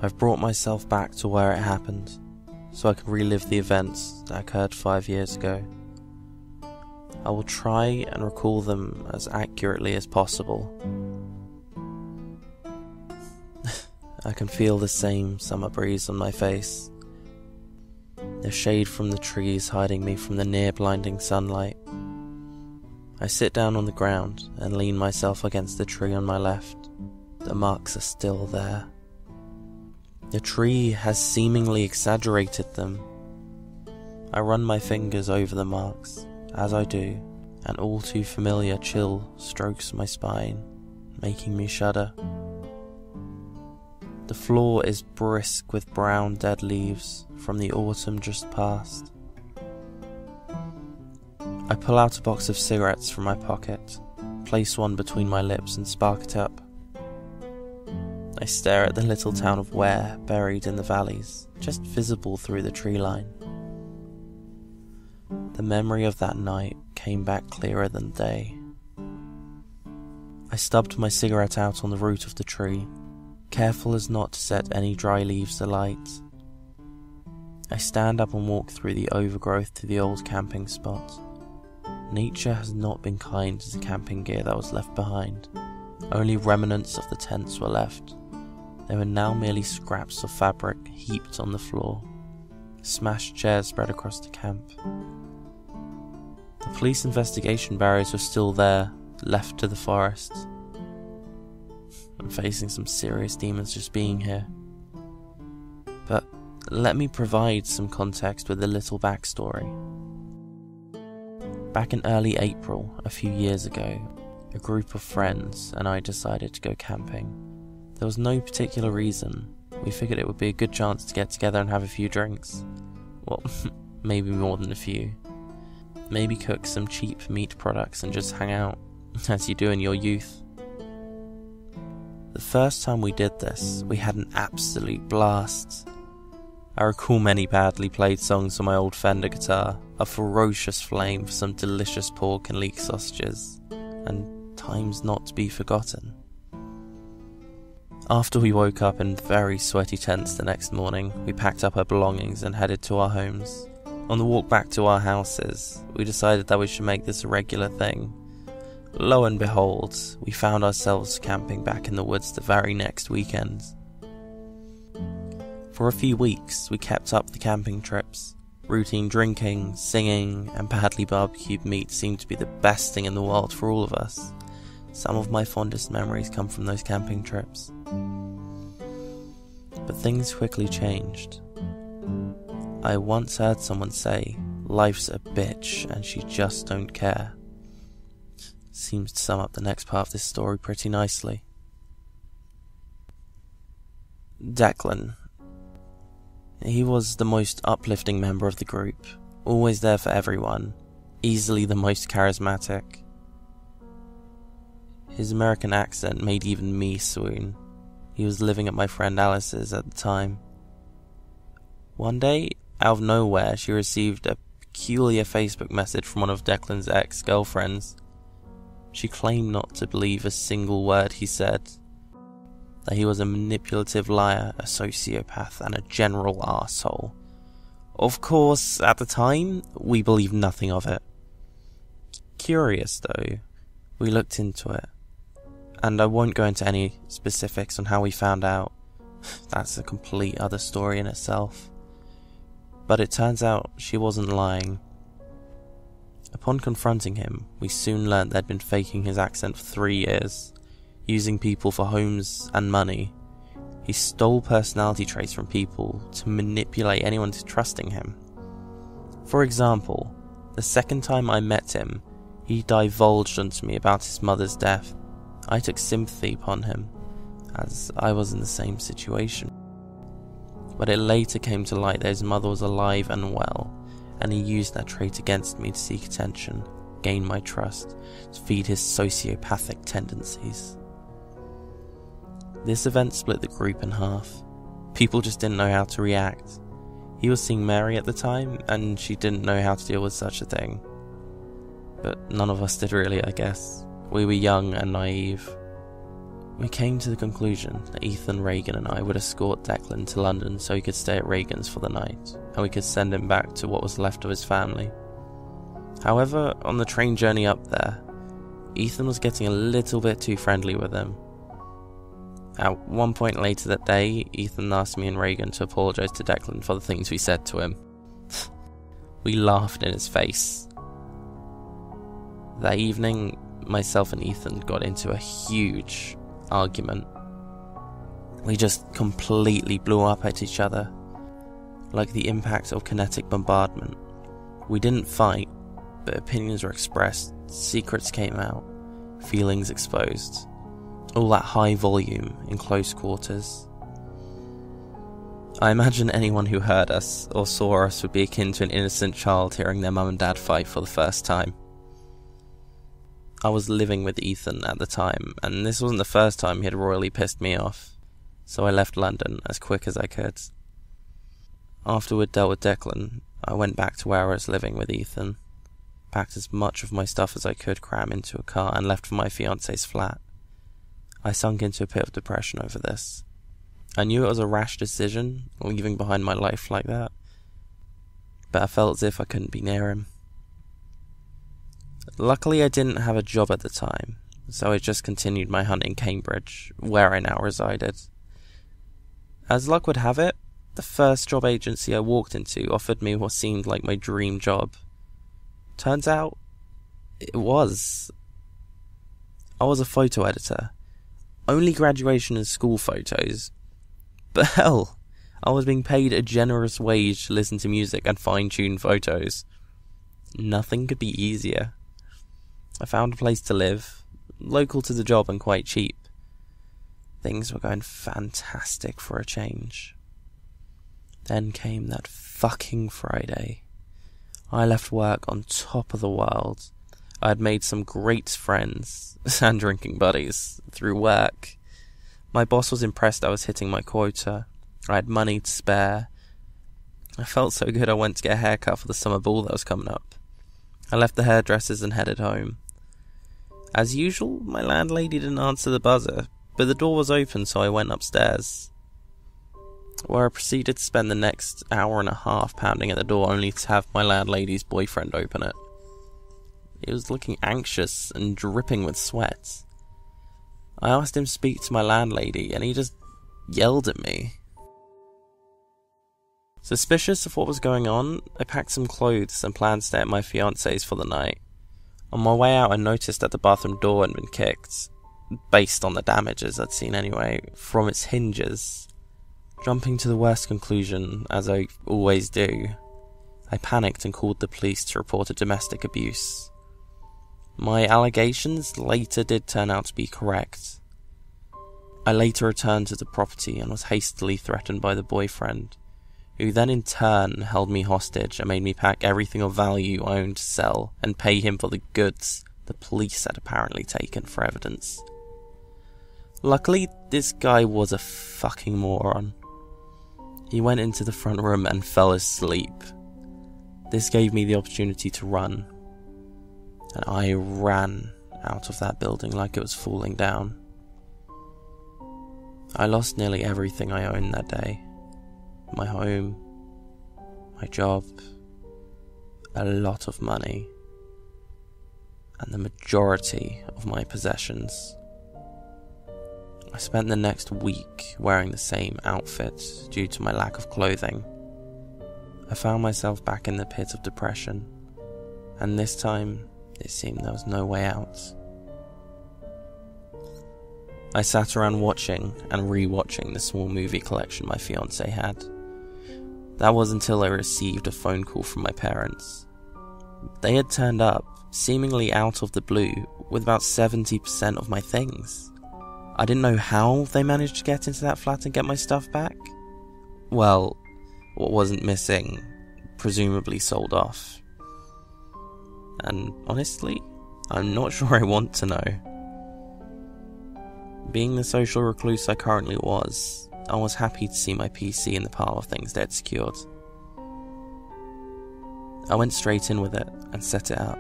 I've brought myself back to where it happened, so I can relive the events that occurred 5 years ago. I will try and recall them as accurately as possible. I can feel the same summer breeze on my face, the shade from the trees hiding me from the near blinding sunlight. I sit down on the ground and lean myself against the tree on my left. The marks are still there. The tree has seemingly exaggerated them. I run my fingers over the marks. As I do, an all too familiar chill strokes my spine, making me shudder. The floor is brisk with brown dead leaves from the autumn just past. I pull out a box of cigarettes from my pocket, place one between my lips and spark it up. I stare at the little town of Ware buried in the valleys, just visible through the tree line. The memory of that night came back clearer than day. I stubbed my cigarette out on the root of the tree, careful as not to set any dry leaves alight. I stand up and walk through the overgrowth to the old camping spot. Nature has not been kind to the camping gear that was left behind. Only remnants of the tents were left. They were now merely scraps of fabric heaped on the floor. Smashed chairs spread across the camp. The police investigation barriers were still there, left to the forest. I'm facing some serious demons just being here. But let me provide some context with a little backstory. Back in early April, a few years ago, a group of friends and I decided to go camping. There was no particular reason. We figured it would be a good chance to get together and have a few drinks. Well, maybe more than a few. Maybe cook some cheap meat products and just hang out, as you do in your youth. The first time we did this, we had an absolute blast. I recall many badly played songs on my old Fender guitar, a ferocious flame for some delicious pork and leek sausages, and times not to be forgotten. After we woke up in very sweaty tents the next morning, we packed up our belongings and headed to our homes. On the walk back to our houses, we decided that we should make this a regular thing. Lo and behold, we found ourselves camping back in the woods the very next weekend. For a few weeks, we kept up the camping trips. Routine drinking, singing, and badly barbecued meat seemed to be the best thing in the world for all of us. Some of my fondest memories come from those camping trips. But things quickly changed. I once heard someone say, "Life's a bitch and she just don't care." Seems to sum up the next part of this story pretty nicely. Declan. He was the most uplifting member of the group, always there for everyone, easily the most charismatic. His American accent made even me swoon. He was living at my friend Alice's at the time. One day, out of nowhere, she received a peculiar Facebook message from one of Declan's ex-girlfriends. She claimed not to believe a single word he said, that he was a manipulative liar, a sociopath, and a general arsehole. Of course, at the time, we believed nothing of it. Curious though, we looked into it, and I won't go into any specifics on how we found out. That's a complete other story in itself. But it turns out she wasn't lying. Upon confronting him, we soon learnt they'd been faking his accent for 3 years, using people for homes and money. He stole personality traits from people to manipulate anyone into trusting him. For example, the second time I met him, he divulged onto me about his mother's death. I took sympathy upon him, as I was in the same situation. But it later came to light that his mother was alive and well, and he used that trait against me to seek attention, gain my trust, to feed his sociopathic tendencies. This event split the group in half. People just didn't know how to react. He was seeing Mary at the time, and she didn't know how to deal with such a thing. But none of us did really, I guess. We were young and naive. We came to the conclusion that Ethan, Reagan and I would escort Declan to London so he could stay at Reagan's for the night, and we could send him back to what was left of his family. However, on the train journey up there, Ethan was getting a little bit too friendly with him. At one point later that day, Ethan asked me and Reagan to apologise to Declan for the things we said to him. We laughed in his face. That evening, myself and Ethan got into a huge argument. We just completely blew up at each other, like the impact of kinetic bombardment. We didn't fight, but opinions were expressed, secrets came out, feelings exposed. All that high volume in close quarters. I imagine anyone who heard us or saw us would be akin to an innocent child hearing their mum and dad fight for the first time. I was living with Ethan at the time, and this wasn't the first time he had royally pissed me off, so I left London as quick as I could. After we'd dealt with Declan, I went back to where I was living with Ethan, packed as much of my stuff as I could cram into a car, and left for my fiance's flat. I sunk into a pit of depression over this. I knew it was a rash decision, leaving behind my life like that, but I felt as if I couldn't be near him. Luckily I didn't have a job at the time, so I just continued my hunt in Cambridge, where I now resided. As luck would have it, the first job agency I walked into offered me what seemed like my dream job. Turns out, it was. I was a photo editor. Only graduation and school photos. But hell, I was being paid a generous wage to listen to music and fine-tune photos. Nothing could be easier. I found a place to live, local to the job and quite cheap. Things were going fantastic for a change. Then came that fucking Friday. I left work on top of the world. I had made some great friends and drinking buddies through work. My boss was impressed I was hitting my quota. I had money to spare. I felt so good I went to get a haircut for the summer ball that was coming up. I left the hairdressers and headed home. As usual, my landlady didn't answer the buzzer, but the door was open, so I went upstairs, where I proceeded to spend the next hour and a half pounding at the door only to have my landlady's boyfriend open it. He was looking anxious and dripping with sweat. I asked him to speak to my landlady, and he just yelled at me. Suspicious of what was going on, I packed some clothes and planned to stay at my fiance's for the night. On my way out, I noticed that the bathroom door had been kicked, based on the damages I'd seen anyway, from its hinges. Jumping to the worst conclusion, as I always do, I panicked and called the police to report a domestic abuse. My allegations later did turn out to be correct. I later returned to the property and was hastily threatened by the boyfriend, who then in turn held me hostage and made me pack everything of value I owned to sell and pay him for the goods the police had apparently taken for evidence. Luckily, this guy was a fucking moron. He went into the front room and fell asleep. This gave me the opportunity to run, and I ran out of that building like it was falling down. I lost nearly everything I owned that day. My home, my job, a lot of money, and the majority of my possessions. I spent the next week wearing the same outfit due to my lack of clothing. I found myself back in the pit of depression, and this time it seemed there was no way out. I sat around watching and re-watching the small movie collection my fiancé had. That was until I received a phone call from my parents. They had turned up, seemingly out of the blue, with about 70% of my things. I didn't know how they managed to get into that flat and get my stuff back. Well, what wasn't missing, presumably sold off. And honestly, I'm not sure I want to know. Being the social recluse I currently was, I was happy to see my PC in the pile of things they'd secured. I went straight in with it and set it up.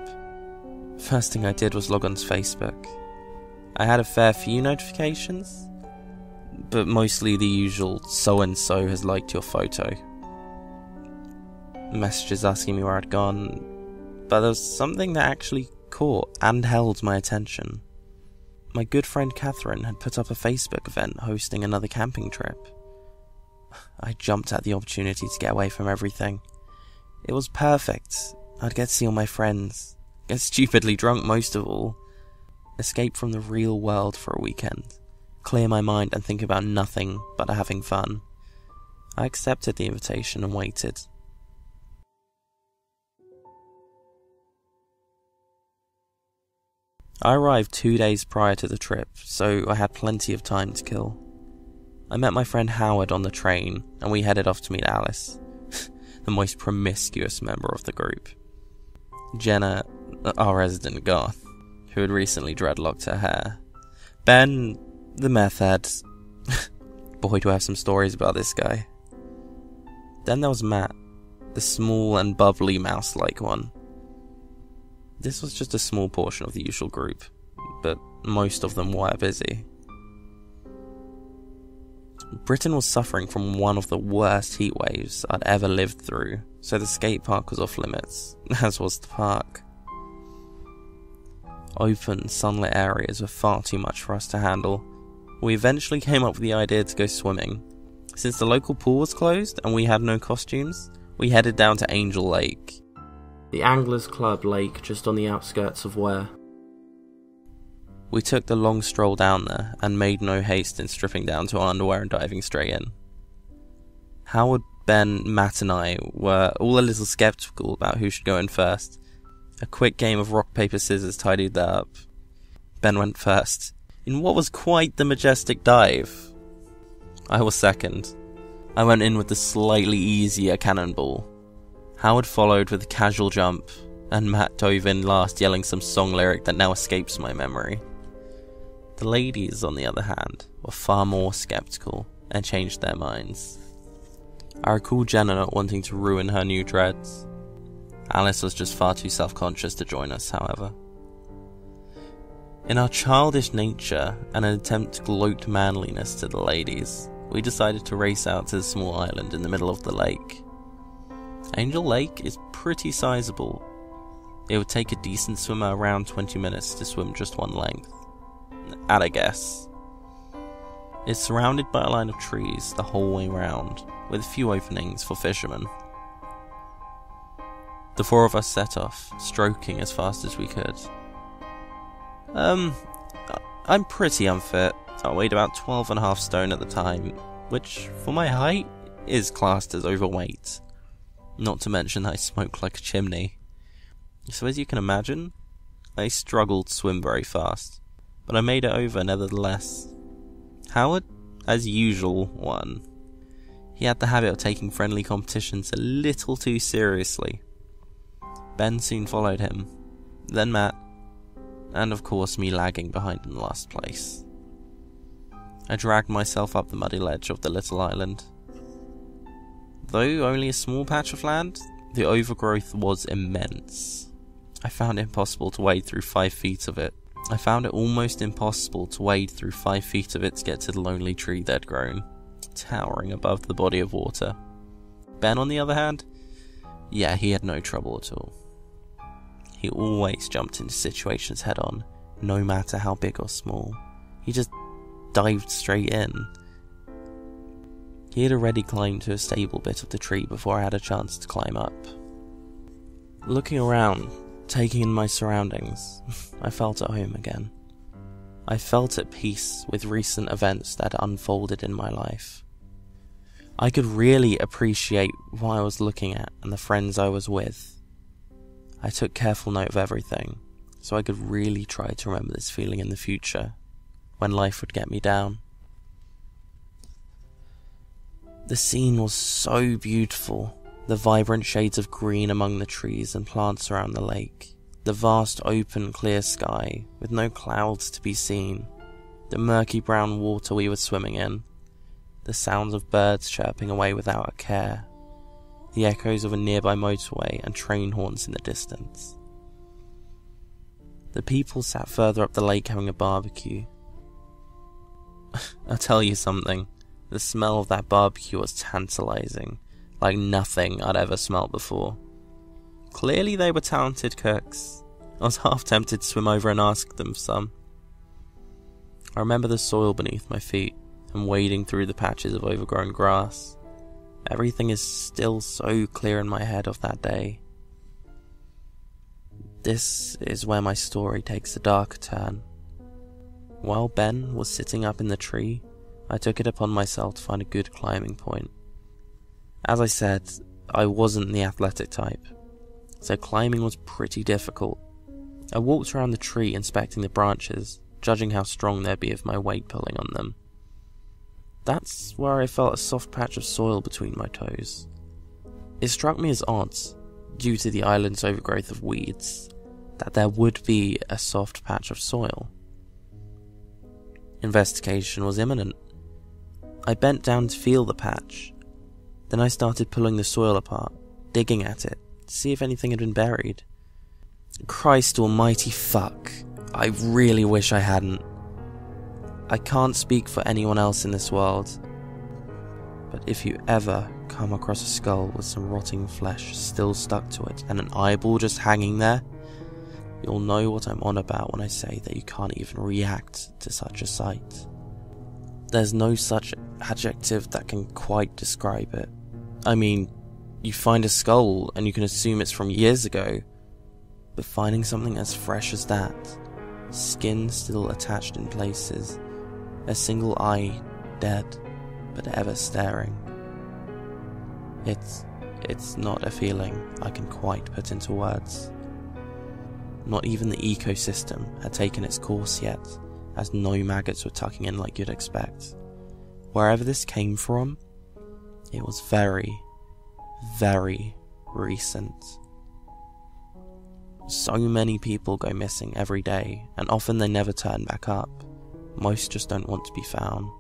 First thing I did was log on to Facebook. I had a fair few notifications, but mostly the usual so-and-so has liked your photo. Messages asking me where I'd gone, but there was something that actually caught and held my attention. My good friend Catherine had put up a Facebook event hosting another camping trip. I jumped at the opportunity to get away from everything. It was perfect. I'd get to see all my friends, get stupidly drunk most of all, escape from the real world for a weekend, clear my mind and think about nothing but having fun. I accepted the invitation and waited. I arrived 2 days prior to the trip, so I had plenty of time to kill. I met my friend Howard on the train, and we headed off to meet Alice, the most promiscuous member of the group. Jenna, our resident goth, who had recently dreadlocked her hair. Ben, the meth head. Boy, do I have some stories about this guy. Then there was Matt, the small and bubbly mouse-like one. This was just a small portion of the usual group, but most of them were busy. Britain was suffering from one of the worst heat waves I'd ever lived through, so the skate park was off limits, as was the park. Open, sunlit areas were far too much for us to handle. We eventually came up with the idea to go swimming. Since the local pool was closed and we had no costumes, we headed down to Angel Lake, the Anglers Club lake just on the outskirts of Ware. We took the long stroll down there and made no haste in stripping down to our underwear and diving straight in. Howard, Ben, Matt and I were all a little skeptical about who should go in first. A quick game of rock, paper, scissors tidied that up. Ben went first, in what was quite the majestic dive. I was second. I went in with the slightly easier cannonball. Howard followed with a casual jump, and Matt dove in last yelling some song lyric that now escapes my memory. The ladies, on the other hand, were far more skeptical and changed their minds. I recall Jenna not wanting to ruin her new dreads. Alice was just far too self-conscious to join us, however. In our childish nature and an attempt to gloat manliness to the ladies, we decided to race out to the small island in the middle of the lake. Angel Lake is pretty sizable. It would take a decent swimmer around 20 minutes to swim just one length, at a guess. It's surrounded by a line of trees the whole way round, with a few openings for fishermen. The four of us set off, stroking as fast as we could. I'm pretty unfit. I weighed about 12.5 stone at the time, which, for my height, is classed as overweight. Not to mention that I smoke like a chimney. So as you can imagine, I struggled to swim very fast, but I made it over nevertheless. Howard, as usual, won. He had the habit of taking friendly competitions a little too seriously. Ben soon followed him, then Matt, and of course me lagging behind in last place. I dragged myself up the muddy ledge of the little island. Though only a small patch of land, the overgrowth was immense. I found it impossible to wade through 5 feet of it. I found it almost impossible to wade through 5 feet of it to get to the lonely tree they'd grown, towering above the body of water. Ben, on the other hand, yeah, he had no trouble at all. He always jumped into situations head on, no matter how big or small. He just dived straight in. He had already climbed to a stable bit of the tree before I had a chance to climb up. Looking around, taking in my surroundings, I felt at home again. I felt at peace with recent events that had unfolded in my life. I could really appreciate what I was looking at and the friends I was with. I took careful note of everything, so I could really try to remember this feeling in the future, when life would get me down. The scene was so beautiful, the vibrant shades of green among the trees and plants around the lake, the vast open clear sky with no clouds to be seen, the murky brown water we were swimming in, the sounds of birds chirping away without a care, the echoes of a nearby motorway and train horns in the distance. The people sat further up the lake having a barbecue. I'll tell you something, the smell of that barbecue was tantalizing, like nothing I'd ever smelt before. Clearly they were talented cooks. I was half tempted to swim over and ask them for some. I remember the soil beneath my feet and wading through the patches of overgrown grass. Everything is still so clear in my head of that day. This is where my story takes a darker turn. While Ben was sitting up in the tree, I took it upon myself to find a good climbing point. As I said, I wasn't the athletic type, so climbing was pretty difficult. I walked around the tree inspecting the branches, judging how strong they'd be of my weight pulling on them. That's where I felt a soft patch of soil between my toes. It struck me as odd, due to the island's overgrowth of weeds, that there would be a soft patch of soil. Investigation was imminent. I bent down to feel the patch. Then I started pulling the soil apart, digging at it, to see if anything had been buried. Christ almighty fuck, I really wish I hadn't. I can't speak for anyone else in this world, but if you ever come across a skull with some rotting flesh still stuck to it and an eyeball just hanging there, you'll know what I'm on about when I say that you can't even react to such a sight. There's no such adjective that can quite describe it. I mean, you find a skull and you can assume it's from years ago, but finding something as fresh as that, skin still attached in places, a single eye dead but ever staring, it's not a feeling I can quite put into words. Not even the ecosystem had taken its course yet, as no maggots were tucking in like you'd expect. Wherever this came from, it was very, very recent. So many people go missing every day, and often they never turn back up. Most just don't want to be found.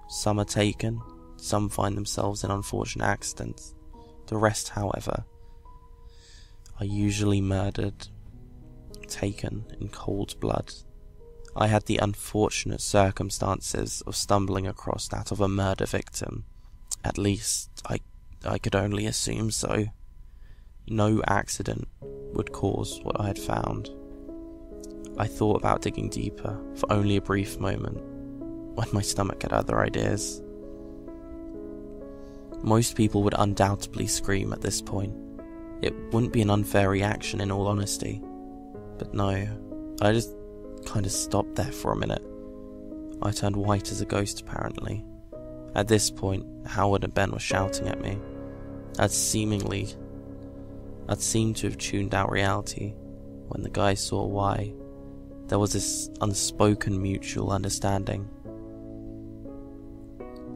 Some are taken, some find themselves in unfortunate accidents. The rest, however, are usually murdered, taken in cold blood. I had the unfortunate circumstances of stumbling across that of a murder victim. At least, I could only assume so. No accident would cause what I had found. I thought about digging deeper for only a brief moment, when my stomach had other ideas. Most people would undoubtedly scream at this point. It wouldn't be an unfair reaction in all honesty. But no, I just kind of stopped there for a minute. I turned white as a ghost apparently. At this point, Howard and Ben were shouting at me. I'd seemed to have tuned out reality when the guy saw why. There was this unspoken mutual understanding.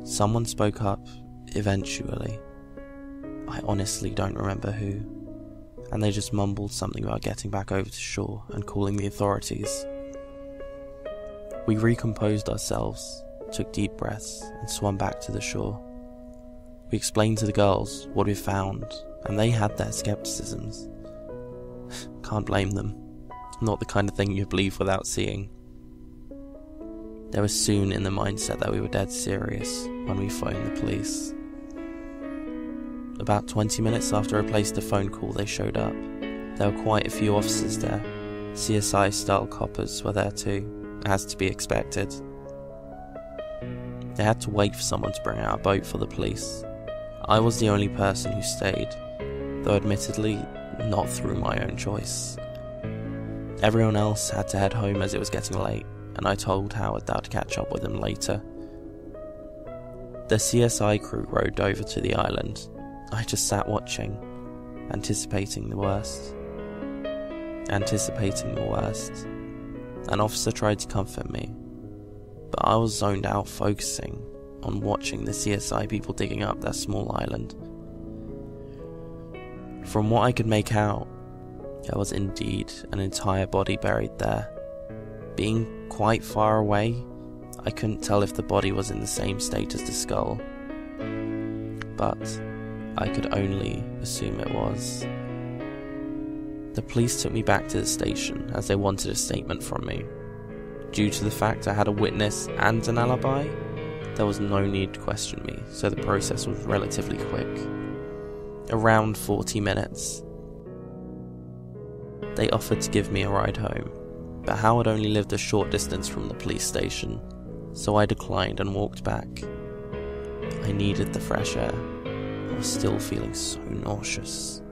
Someone spoke up, eventually. I honestly don't remember who, and they just mumbled something about getting back over to shore and calling the authorities. We recomposed ourselves, took deep breaths, and swam back to the shore. We explained to the girls what we found, and they had their skepticisms. Can't blame them. Not the kind of thing you believe without seeing. They were soon in the mindset that we were dead serious when we phoned the police. About 20 minutes after I placed the phone call, they showed up. There were quite a few officers there. CSI-style coppers were there too, as to be expected. They had to wait for someone to bring out a boat for the police. I was the only person who stayed, though admittedly not through my own choice. Everyone else had to head home as it was getting late, and I told Howard that I'd catch up with him later. The CSI crew rowed over to the island. I just sat watching, anticipating the worst. An officer tried to comfort me, but I was zoned out focusing on watching the CSI people digging up that small island. From what I could make out, there was indeed an entire body buried there. Being quite far away, I couldn't tell if the body was in the same state as the skull, but I could only assume it was. The police took me back to the station as they wanted a statement from me. Due to the fact I had a witness and an alibi, there was no need to question me, so the process was relatively quick. Around 40 minutes. They offered to give me a ride home, but Howard only lived a short distance from the police station, so I declined and walked back. I needed the fresh air. I was still feeling so nauseous.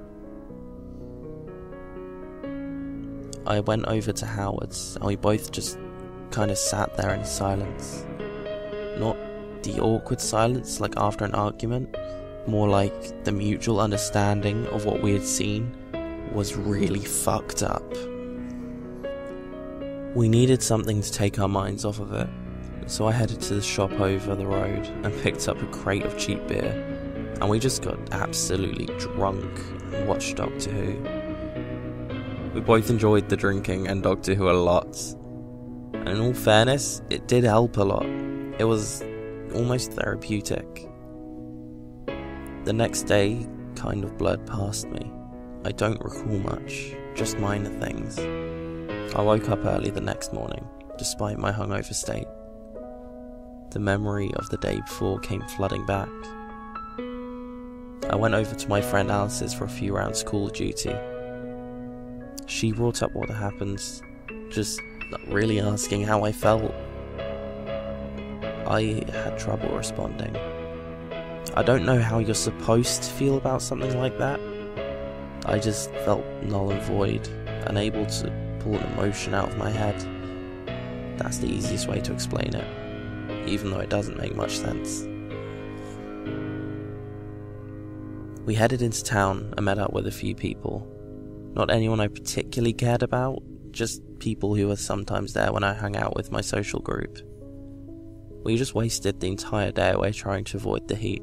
I went over to Howard's and we both just kind of sat there in silence. Not the awkward silence like after an argument, more like the mutual understanding of what we had seen was really fucked up. We needed something to take our minds off of it, so I headed to the shop over the road and picked up a crate of cheap beer, and we just got absolutely drunk and watched Doctor Who. We both enjoyed the drinking and Doctor Who a lot, and in all fairness, it did help a lot. It was almost therapeutic. The next day kind of blurred past me. I don't recall much, just minor things. I woke up early the next morning, despite my hungover state. The memory of the day before came flooding back. I went over to my friend Alice's for a few rounds of Call of Duty. She brought up what had happened, just not really asking how I felt. I had trouble responding. I don't know how you're supposed to feel about something like that. I just felt null and void, unable to pull an emotion out of my head. That's the easiest way to explain it, even though it doesn't make much sense. We headed into town and met up with a few people. Not anyone I particularly cared about, just people who were sometimes there when I hung out with my social group. We just wasted the entire day away trying to avoid the heat.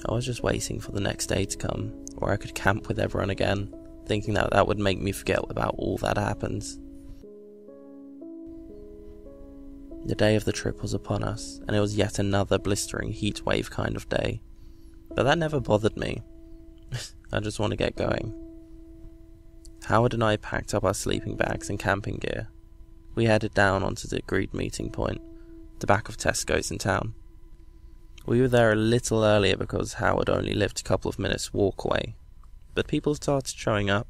I was just waiting for the next day to come, where I could camp with everyone again, thinking that that would make me forget about all that happened. The day of the trip was upon us, and it was yet another blistering heat wave kind of day. But that never bothered me. I just want to get going. Howard and I packed up our sleeping bags and camping gear. We headed down onto the agreed meeting point, the back of Tesco's in town. We were there a little earlier because Howard only lived a couple of minutes walk away, but people started showing up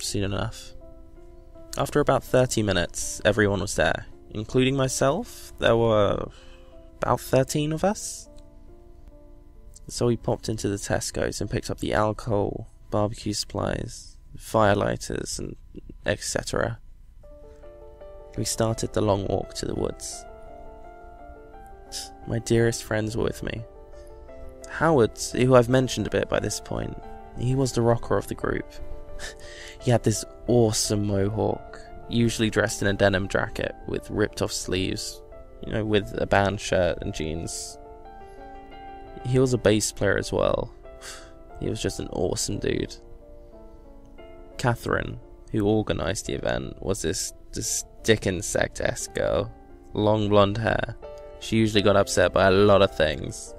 soon enough. After about 30 minutes, everyone was there, including myself. There were about 13 of us. So we popped into the Tesco's and picked up the alcohol, barbecue supplies, firelighters, and etc. We started the long walk to the woods. My dearest friends were with me. Howard, who I've mentioned a bit by this point, he was the rocker of the group. He had this awesome mohawk, usually dressed in a denim jacket with ripped off sleeves, with a band shirt and jeans. He was a bass player as well. He was just an awesome dude. Catherine, who organised the event, was this dick insect-esque girl. Long blonde hair. She usually got upset by a lot of things.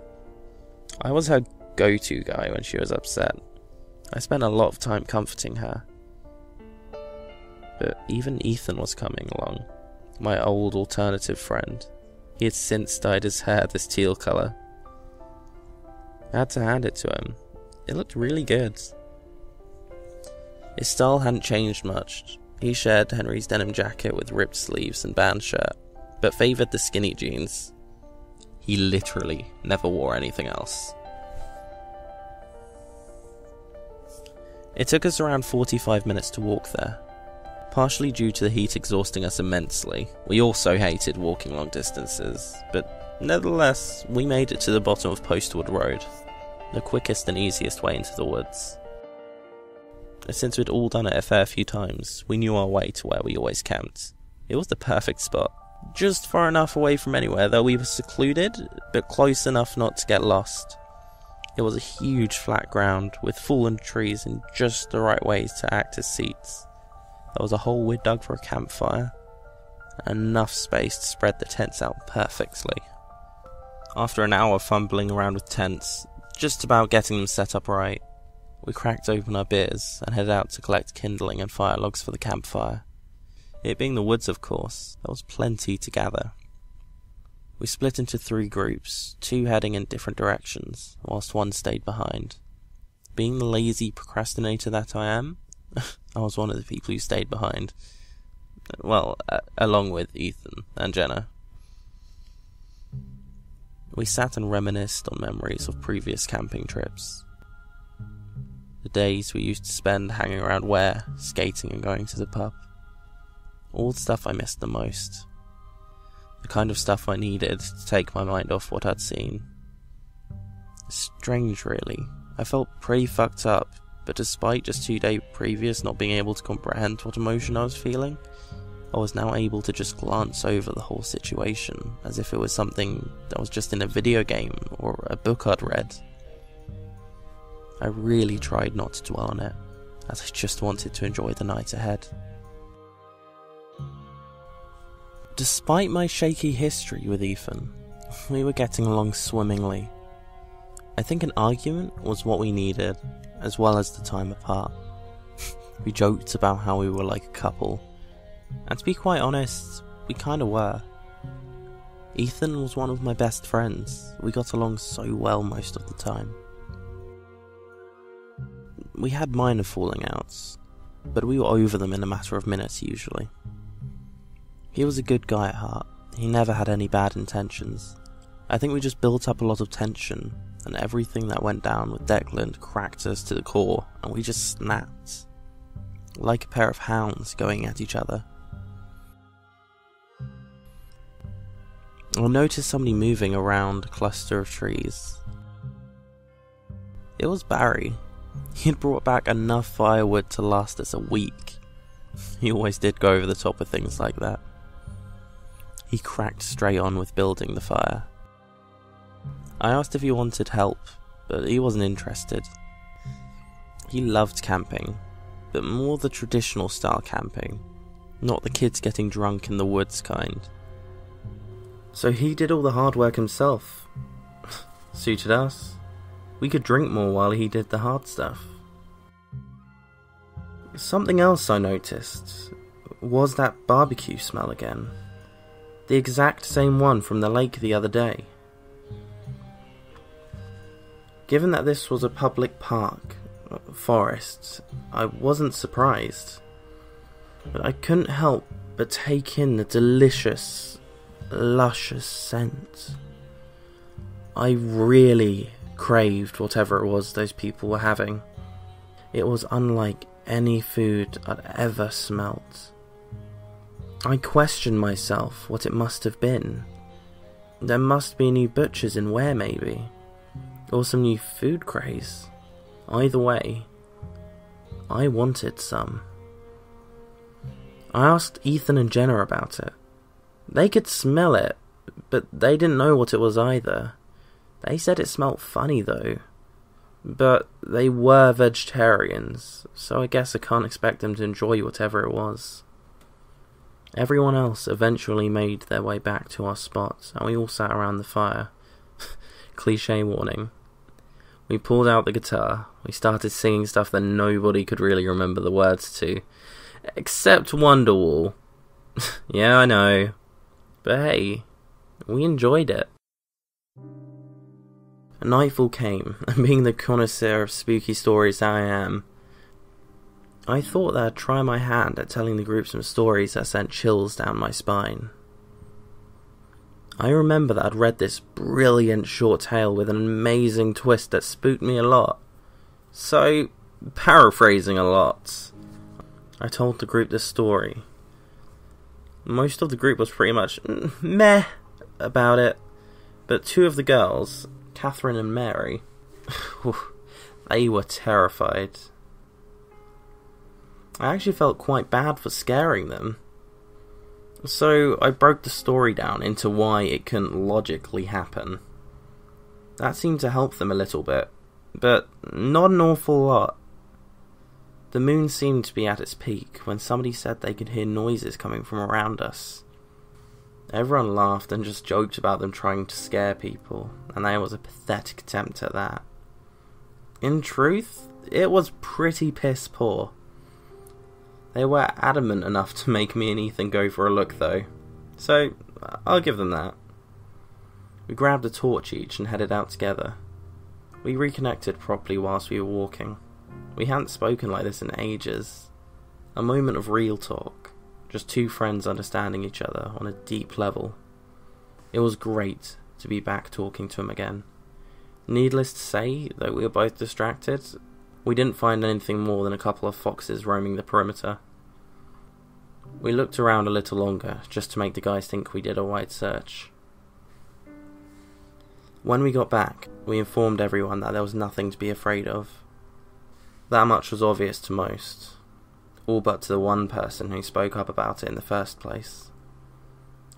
I was her go-to guy when she was upset. I spent a lot of time comforting her. But even Ethan was coming along, my old alternative friend. He had since dyed his hair this teal colour. I had to hand it to him. It looked really good. His style hadn't changed much. He shared Henry's denim jacket with ripped sleeves and band shirt, but favoured the skinny jeans. He literally never wore anything else. It took us around 45 minutes to walk there. Partially due to the heat exhausting us immensely, we also hated walking long distances, but nevertheless, we made it to the bottom of Postwood Road, the quickest and easiest way into the woods. Since we'd all done it a fair few times, we knew our way to where we always camped. It was the perfect spot, just far enough away from anywhere, though we were secluded, but close enough not to get lost. It was a huge flat ground, with fallen trees in just the right ways to act as seats. There was a hole we'd dug for a campfire, and enough space to spread the tents out perfectly. After an hour fumbling around with tents, just about getting them set up right, We cracked open our beers and headed out to collect kindling and fire logs for the campfire. It being the woods, of course, there was plenty to gather. We split into 3 groups, 2 heading in different directions, whilst 1 stayed behind. Being the lazy procrastinator that I am, I was one of the people who stayed behind. Well, along with Ethan and Jenna. We sat and reminisced on memories of previous camping trips. The days we used to spend hanging around Ware, skating and going to the pub. All the stuff I missed the most. The kind of stuff I needed to take my mind off what I'd seen. Strange, really. I felt pretty fucked up, but despite just 2 days previous not being able to comprehend what emotion I was feeling, I was now able to just glance over the whole situation, as if it was something that was just in a video game or a book I'd read. I really tried not to dwell on it, as I just wanted to enjoy the night ahead. Despite my shaky history with Ethan, we were getting along swimmingly. I think an argument was what we needed, as well as the time apart. We joked about how we were like a couple, and to be quite honest, we kinda were. Ethan was one of my best friends. We got along so well most of the time. We had minor falling outs, but we were over them in a matter of minutes usually. He was a good guy at heart. He never had any bad intentions. I think we just built up a lot of tension, and everything that went down with Declan cracked us to the core, and we just snapped. Like a pair of hounds going at each other. I noticed somebody moving around a cluster of trees. It was Barry. He had brought back enough firewood to last us a week. He always did go over the top with things like that. He cracked straight on with building the fire. I asked if he wanted help, but he wasn't interested. He loved camping, but more the traditional style camping, not the kids getting drunk in the woods kind. So he did all the hard work himself. Suited us. We could drink more while he did the hard stuff. Something else I noticed was that barbecue smell again. The exact same one from the lake the other day. Given that this was a public park, forest, I wasn't surprised. But I couldn't help but take in the delicious, luscious scent. I really craved whatever it was those people were having. It was unlike any food I'd ever smelt. I questioned myself what it must have been. There must be a new butcher's in Ware maybe, or some new food craze. Either way, I wanted some. I asked Ethan and Jenna about it. They could smell it, but they didn't know what it was either. They said it smelled funny though. But they were vegetarians, so I guess I can't expect them to enjoy whatever it was. Everyone else eventually made their way back to our spot, and we all sat around the fire. Cliché warning. We pulled out the guitar. We started singing stuff that nobody could really remember the words to. Except Wonderwall. Yeah, I know. But hey, we enjoyed it. Nightfall came, and being the connoisseur of spooky stories that I am, I thought that I'd try my hand at telling the group some stories that sent chills down my spine. I remember that I'd read this brilliant short tale with an amazing twist that spooked me a lot. So, paraphrasing a lot, I told the group this story. Most of the group was pretty much meh about it, but 2 of the girls, Catherine and Mary, they were terrified. I actually felt quite bad for scaring them. So I broke the story down into why it couldn't logically happen. That seemed to help them a little bit, but not an awful lot. The moon seemed to be at its peak when somebody said they could hear noises coming from around us. Everyone laughed and just joked about them trying to scare people, and there was a pathetic attempt at that. In truth, it was pretty piss poor. They were adamant enough to make me and Ethan go for a look though, so I'll give them that. We grabbed a torch each and headed out together. We reconnected properly whilst we were walking. We hadn't spoken like this in ages. A moment of real talk, just two friends understanding each other on a deep level. It was great to be back talking to him again. Needless to say, though we were both distracted, we didn't find anything more than a couple of foxes roaming the perimeter. We looked around a little longer, just to make the guys think we did a wide search. When we got back, we informed everyone that there was nothing to be afraid of. That much was obvious to most, all but to the one person who spoke up about it in the first place.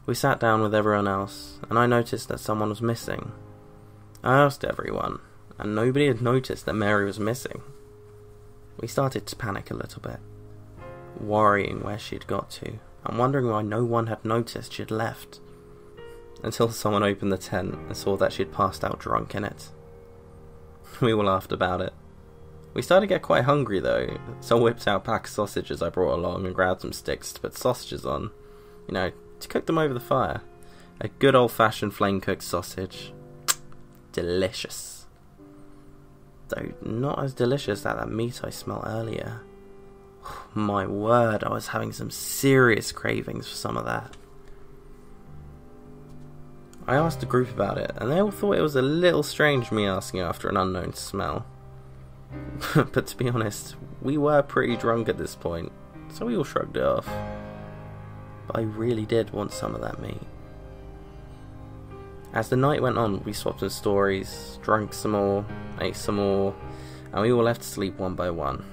We sat down with everyone else, and I noticed that someone was missing. I asked everyone, and nobody had noticed that Mary was missing. We started to panic a little bit, worrying where she had got to, and wondering why no one had noticed she had left, until someone opened the tent and saw that she had passed out drunk in it. We all laughed about it. We started to get quite hungry though, so I whipped out a pack of sausages I brought along and grabbed some sticks to put sausages on, to cook them over the fire. A good old-fashioned flame-cooked sausage. Delicious. Though not as delicious as that meat I smelled earlier. My word, I was having some serious cravings for some of that. I asked the group about it, and they all thought it was a little strange me asking after an unknown smell. But to be honest, we were pretty drunk at this point, so we all shrugged it off. But I really did want some of that meat. As the night went on, we swapped some stories, drank some more, ate some more, and we all left to sleep one by one.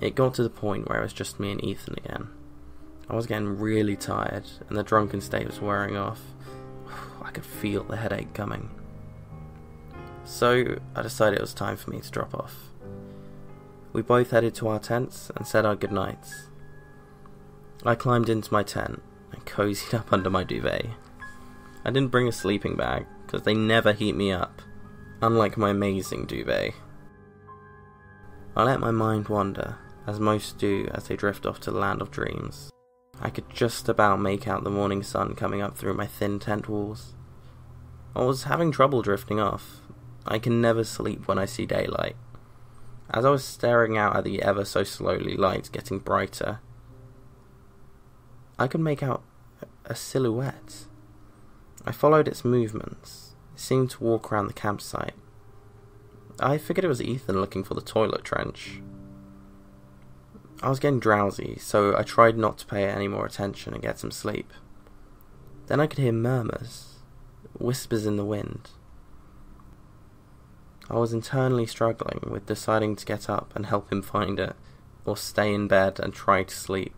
It got to the point where it was just me and Ethan again. I was getting really tired, and the drunken state was wearing off. I could feel the headache coming. So I decided it was time for me to drop off. We both headed to our tents and said our goodnights. I climbed into my tent and cozied up under my duvet. I didn't bring a sleeping bag, because they never heat me up, unlike my amazing duvet. I let my mind wander, as most do as they drift off to the land of dreams. I could just about make out the morning sun coming up through my thin tent walls. I was having trouble drifting off. I can never sleep when I see daylight. As I was staring out at the ever so slowly light getting brighter, I could make out a silhouette. I followed its movements. It seemed to walk around the campsite. I figured it was Ethan looking for the toilet trench. I was getting drowsy, so I tried not to pay any more attention and get some sleep. Then I could hear murmurs, whispers in the wind. I was internally struggling with deciding to get up and help him find it, or stay in bed and try to sleep.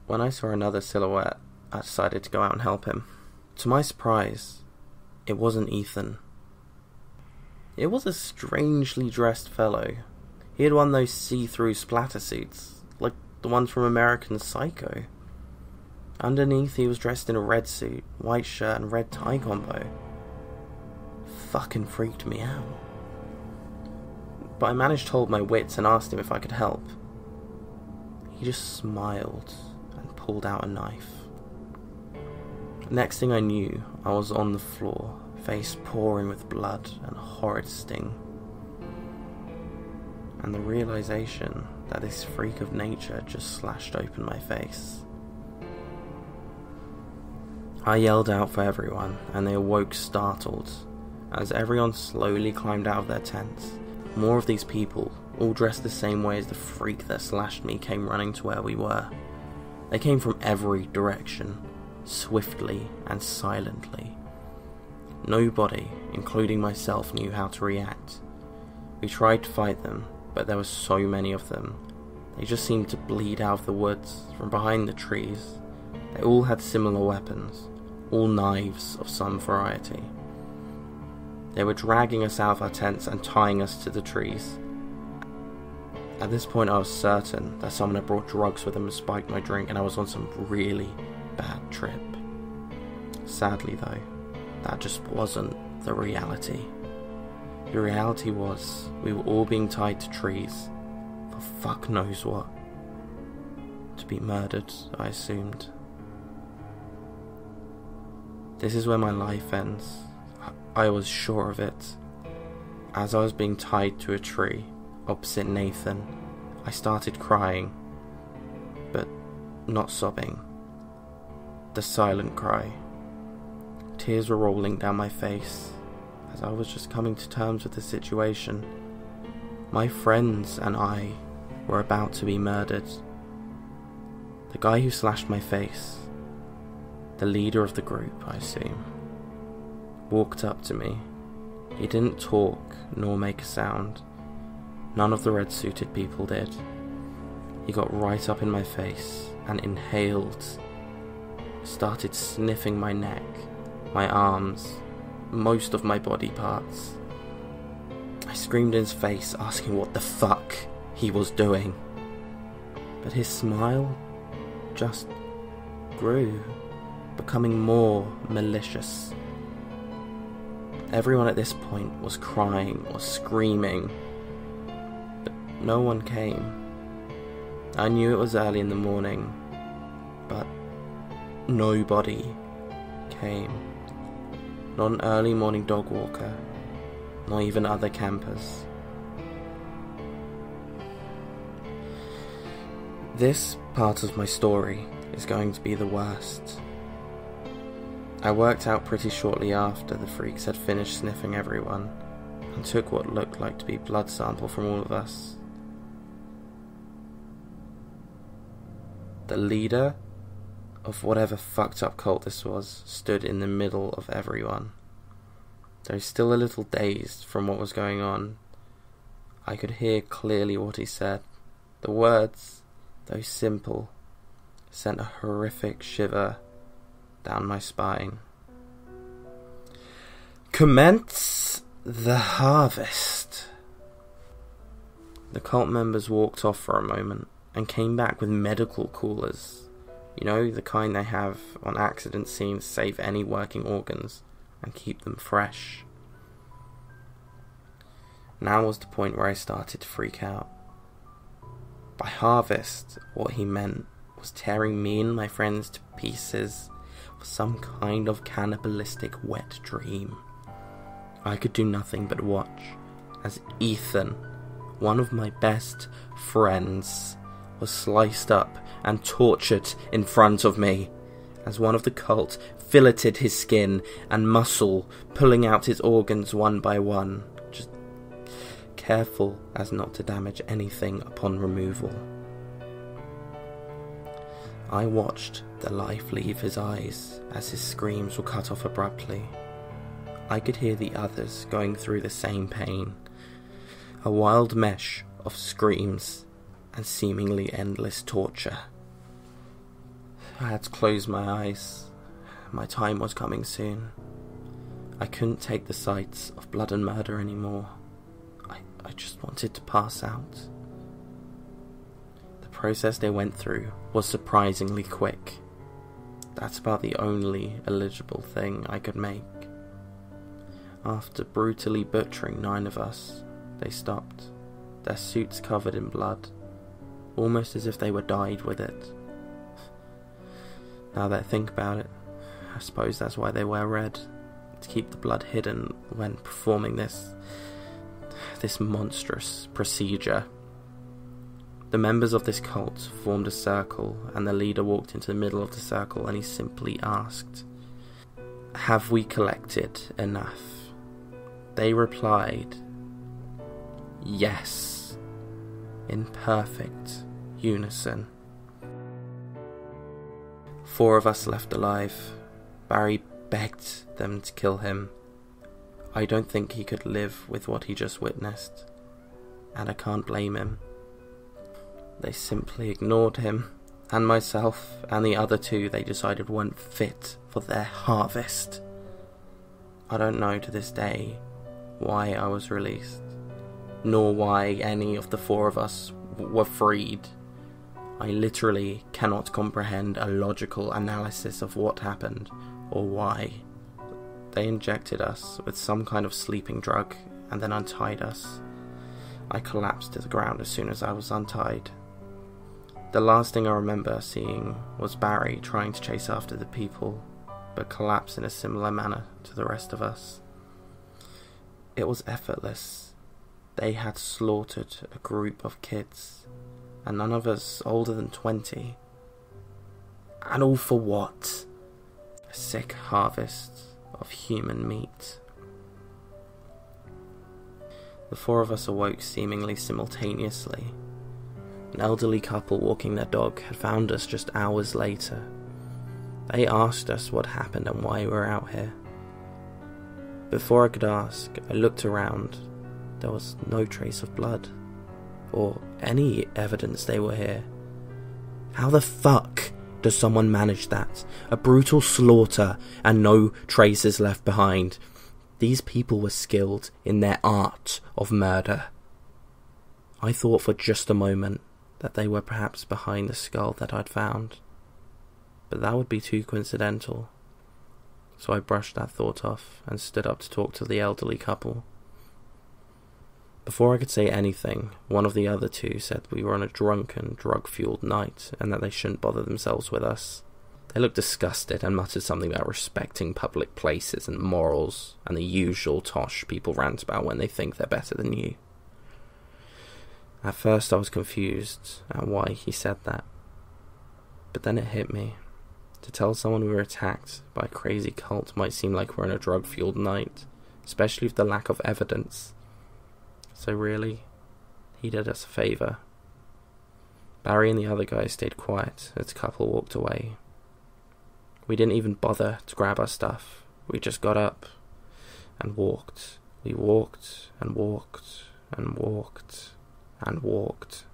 When I saw another silhouette, I decided to go out and help him. To my surprise, it wasn't Ethan. It was a strangely dressed fellow. He had one of those see-through splatter suits, like the ones from American Psycho. Underneath, he was dressed in a red suit, white shirt and red tie combo. Fucking freaked me out. But I managed to hold my wits and asked him if I could help. He just smiled and pulled out a knife. Next thing I knew, I was on the floor, face pouring with blood and a horrid sting. And the realization that this freak of nature just slashed open my face. I yelled out for everyone, and they awoke startled. As everyone slowly climbed out of their tents, more of these people, all dressed the same way as the freak that slashed me, came running to where we were. They came from every direction, swiftly and silently. Nobody, including myself, knew how to react. We tried to fight them, but there were so many of them. They just seemed to bleed out of the woods, from behind the trees. They all had similar weapons, all knives of some variety. They were dragging us out of our tents and tying us to the trees. At this point I was certain that someone had brought drugs with them and spiked my drink, and I was on some really bad trip. Sadly though, that just wasn't the reality. The reality was, we were all being tied to trees, for fuck knows what. To be murdered, I assumed. This is where my life ends. I was sure of it. As I was being tied to a tree, opposite Nathan, I started crying, but not sobbing. The silent cry. Tears were rolling down my face, as I was just coming to terms with the situation. My friends and I were about to be murdered. The guy who slashed my face, the leader of the group, I assume, walked up to me. He didn't talk nor make a sound. None of the red-suited people did. He got right up in my face and inhaled, started sniffing my neck, my arms, most of my body parts. I screamed in his face, asking what the fuck he was doing. But his smile just grew, becoming more malicious. Everyone at this point was crying or screaming, but no one came. I knew it was early in the morning, but nobody came. Not an early morning dog walker, not even other campers. This part of my story is going to be the worst. I worked out pretty shortly after the freaks had finished sniffing everyone and took what looked like to be blood sample from all of us. The leader of whatever fucked up cult this was stood in the middle of everyone. Though still a little dazed from what was going on, I could hear clearly what he said. The words, though simple, sent a horrific shiver down my spine. Commence the harvest. The cult members walked off for a moment and came back with medical coolers. You know, the kind they have on accident scenes to save any working organs and keep them fresh. Now was the point where I started to freak out. By harvest, what he meant was tearing me and my friends to pieces for some kind of cannibalistic wet dream. I could do nothing but watch as Ethan, one of my best friends, was sliced up and tortured in front of me, as one of the cult filleted his skin and muscle, pulling out his organs one by one, just careful as not to damage anything upon removal. I watched the life leave his eyes as his screams were cut off abruptly. I could hear the others going through the same pain, a wild mesh of screams and seemingly endless torture. I had to close my eyes. My time was coming soon. I couldn't take the sights of blood and murder anymore. I just wanted to pass out. The process they went through was surprisingly quick. That's about the only eligible thing I could make. After brutally butchering 9 of us, they stopped, their suits covered in blood, almost as if they were dyed with it. Now that I think about it, I suppose that's why they wear red, to keep the blood hidden when performing this monstrous procedure. The members of this cult formed a circle, and the leader walked into the middle of the circle and he simply asked, "Have we collected enough?" They replied, "Yes," in perfect unison. 4 of us left alive. Barry begged them to kill him. I don't think he could live with what he just witnessed, and I can't blame him. They simply ignored him, and myself, and the other 2 they decided weren't fit for their harvest. I don't know to this day why I was released, nor why any of the 4 of us were freed. I literally cannot comprehend a logical analysis of what happened, or why. They injected us with some kind of sleeping drug, and then untied us. I collapsed to the ground as soon as I was untied. The last thing I remember seeing was Barry trying to chase after the people, but collapse in a similar manner to the rest of us. It was effortless. They had slaughtered a group of kids, and none of us older than 20. And all for what? A sick harvest of human meat. The four of us awoke seemingly simultaneously. An elderly couple walking their dog had found us just hours later. They asked us what happened and why we were out here. Before I could ask, I looked around. There was no trace of blood, or any evidence they were here. How the fuck does someone manage that? A brutal slaughter and no traces left behind. These people were skilled in their art of murder. I thought for just a moment that they were perhaps behind the skull that I'd found, but that would be too coincidental. So I brushed that thought off and stood up to talk to the elderly couple. Before I could say anything, one of the other two said we were on a drunken, drug-fueled night and that they shouldn't bother themselves with us. They looked disgusted and muttered something about respecting public places and morals and the usual tosh people rant about when they think they're better than you. At first I was confused at why he said that, but then it hit me. To tell someone we were attacked by a crazy cult might seem like we're on a drug-fueled night, especially with the lack of evidence. So really, he did us a favour. Barry and the other guy stayed quiet as the couple walked away. We didn't even bother to grab our stuff. We just got up and walked. We walked and walked and walked and walked.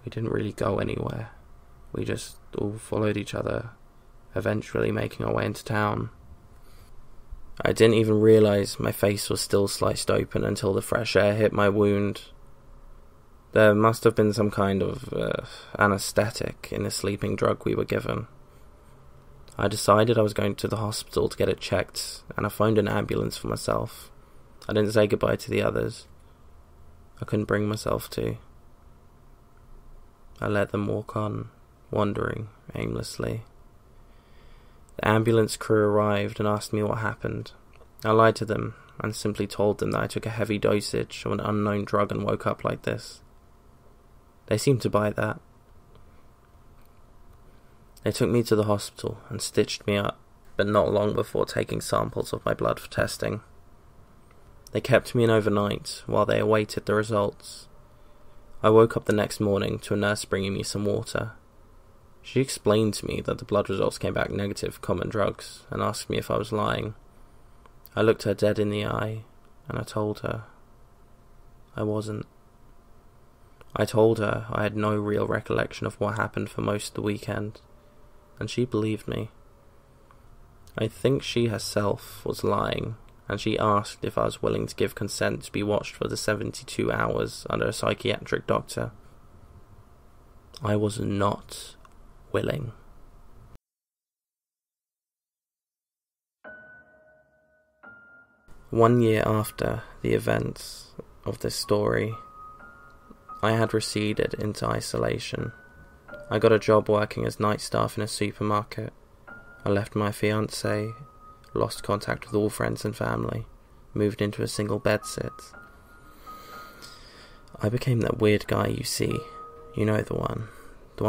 We didn't really go anywhere. We just all followed each other, eventually making our way into town. I didn't even realise my face was still sliced open until the fresh air hit my wound. There must have been some kind of anaesthetic in the sleeping drug we were given. I decided I was going to the hospital to get it checked, and I phoned an ambulance for myself. I didn't say goodbye to the others. I couldn't bring myself to. I let them walk on, wandering aimlessly. The ambulance crew arrived and asked me what happened. I lied to them and simply told them that I took a heavy dosage of an unknown drug and woke up like this. They seemed to buy that. They took me to the hospital and stitched me up, but not long before taking samples of my blood for testing. They kept me in overnight while they awaited the results. I woke up the next morning to a nurse bringing me some water. She explained to me that the blood results came back negative for common drugs and asked me if I was lying. I looked her dead in the eye and I told her I wasn't. I told her I had no real recollection of what happened for most of the weekend, and she believed me. I think she herself was lying, and she asked if I was willing to give consent to be watched for the 72 hours under a psychiatric doctor. I was not willing. One year after the events of this story, I had receded into isolation. I got a job working as night staff in a supermarket. I left my fiancée, lost contact with all friends and family, moved into a single bedsit. I became that weird guy you see, you know the one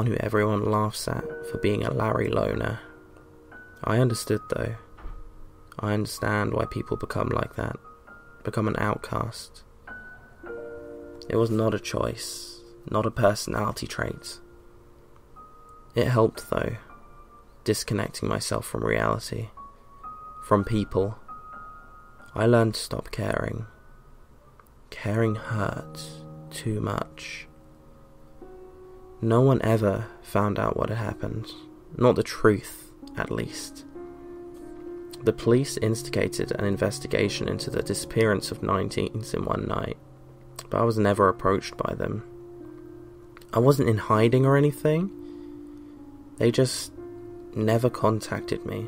who everyone laughs at for being a Larry loner. I understood though. I understand why people become like that, become an outcast. It was not a choice, not a personality trait. It helped though, disconnecting myself from reality, from people. I learned to stop caring. Caring hurt too much. No one ever found out what had happened, not the truth, at least. The police instigated an investigation into the disappearance of 9 teens in one night, but I was never approached by them. I wasn't in hiding or anything. They just never contacted me.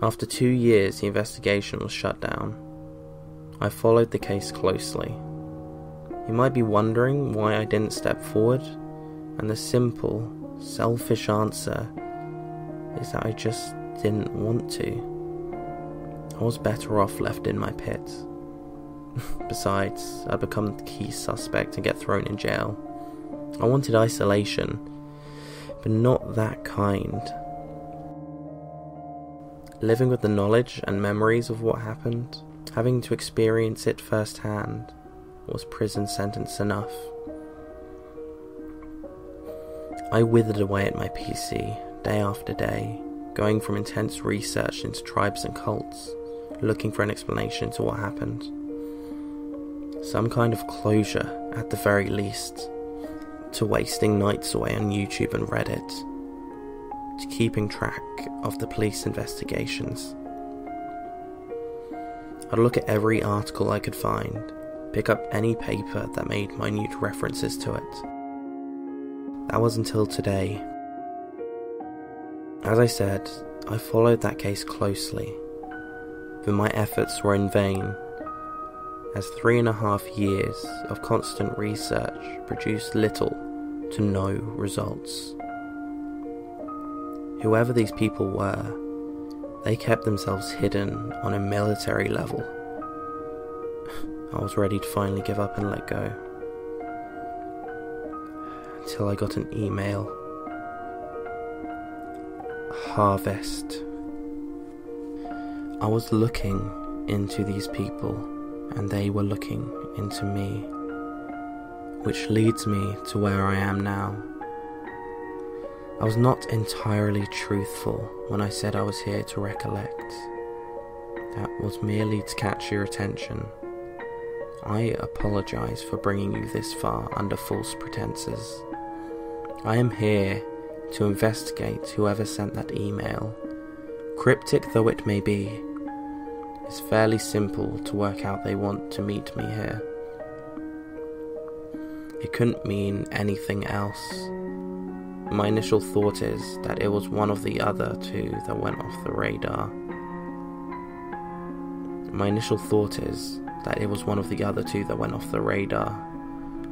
After 2 years, the investigation was shut down. I followed the case closely. You might be wondering why I didn't step forward, and the simple, selfish answer is that I just didn't want to. I was better off left in my pit. Besides, I'd become the key suspect and get thrown in jail. I wanted isolation, but not that kind. Living with the knowledge and memories of what happened, having to experience it firsthand, was prison sentence enough. I withered away at my PC, day after day, going from intense research into tribes and cults, looking for an explanation to what happened. Some kind of closure, at the very least, to wasting nights away on YouTube and Reddit, to keeping track of the police investigations. I'd look at every article I could find, pick up any paper that made minute references to it. That was until today. As I said, I followed that case closely, but my efforts were in vain, as 3.5 years of constant research produced little to no results. Whoever these people were, they kept themselves hidden on a military level. I was ready to finally give up and let go, until I got an email. Harvest. I was looking into these people, and they were looking into me, which leads me to where I am now. I was not entirely truthful when I said I was here to recollect. That was merely to catch your attention. I apologize for bringing you this far under false pretenses. I am here to investigate whoever sent that email. Cryptic though it may be, it's fairly simple to work out they want to meet me here. It couldn't mean anything else. My initial thought is that it was one of the other two that went off the radar.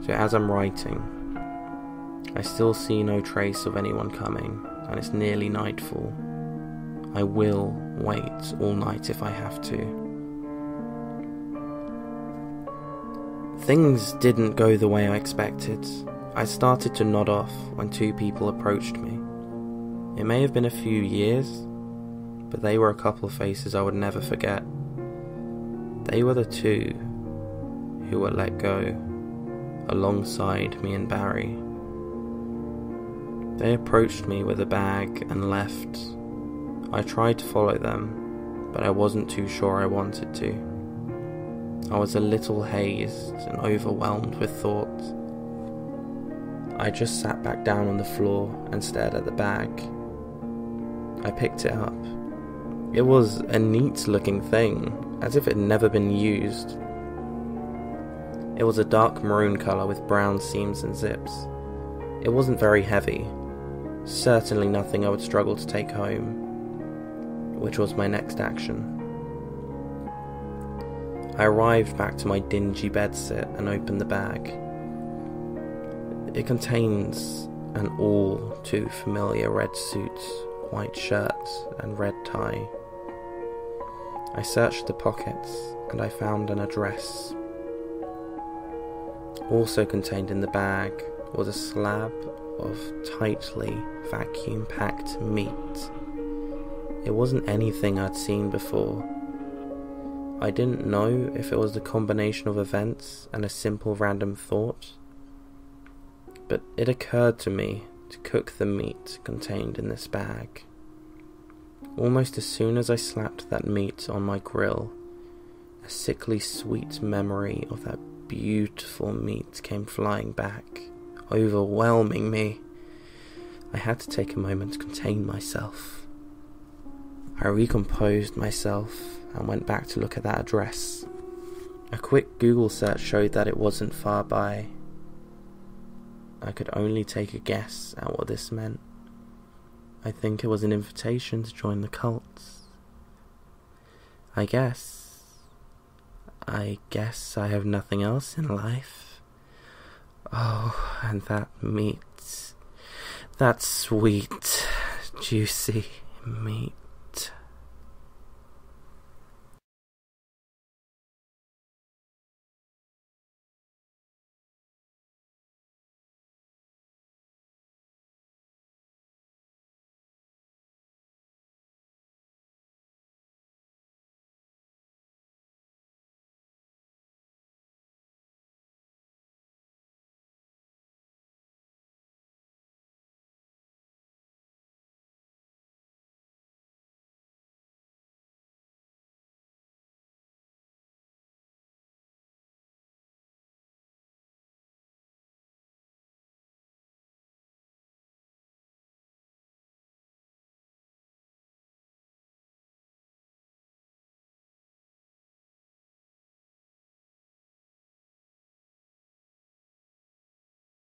So as I'm writing, I still see no trace of anyone coming, and it's nearly nightfall. I will wait all night if I have to. Things didn't go the way I expected. I started to nod off when two people approached me. It may have been a few years, but they were a couple of faces I would never forget. They were the two who were let go, alongside me and Barry. They approached me with a bag and left. I tried to follow them, but I wasn't too sure I wanted to. I was a little hazed and overwhelmed with thoughts. I just sat back down on the floor and stared at the bag. I picked it up. It was a neat looking thing, as if it had never been used. It was a dark maroon colour with brown seams and zips. It wasn't very heavy, certainly nothing I would struggle to take home, which was my next action. I arrived back to my dingy bedsit and opened the bag. It contains an all too familiar red suit, white shirt and red tie. I searched the pockets and I found an address. Also contained in the bag was a slab of tightly vacuum-packed meat. It wasn't anything I'd seen before. I didn't know if it was the combination of events and a simple random thought, but it occurred to me to cook the meat contained in this bag. Almost as soon as I slapped that meat on my grill, a sickly sweet memory of that beautiful meat came flying back, overwhelming me. I had to take a moment to contain myself. I recomposed myself and went back to look at that address. A quick Google search showed that it wasn't far by. I could only take a guess at what this meant. I think it was an invitation to join the cult. I guess I guess I have nothing else in life. Oh, and that meat. That sweet, juicy meat.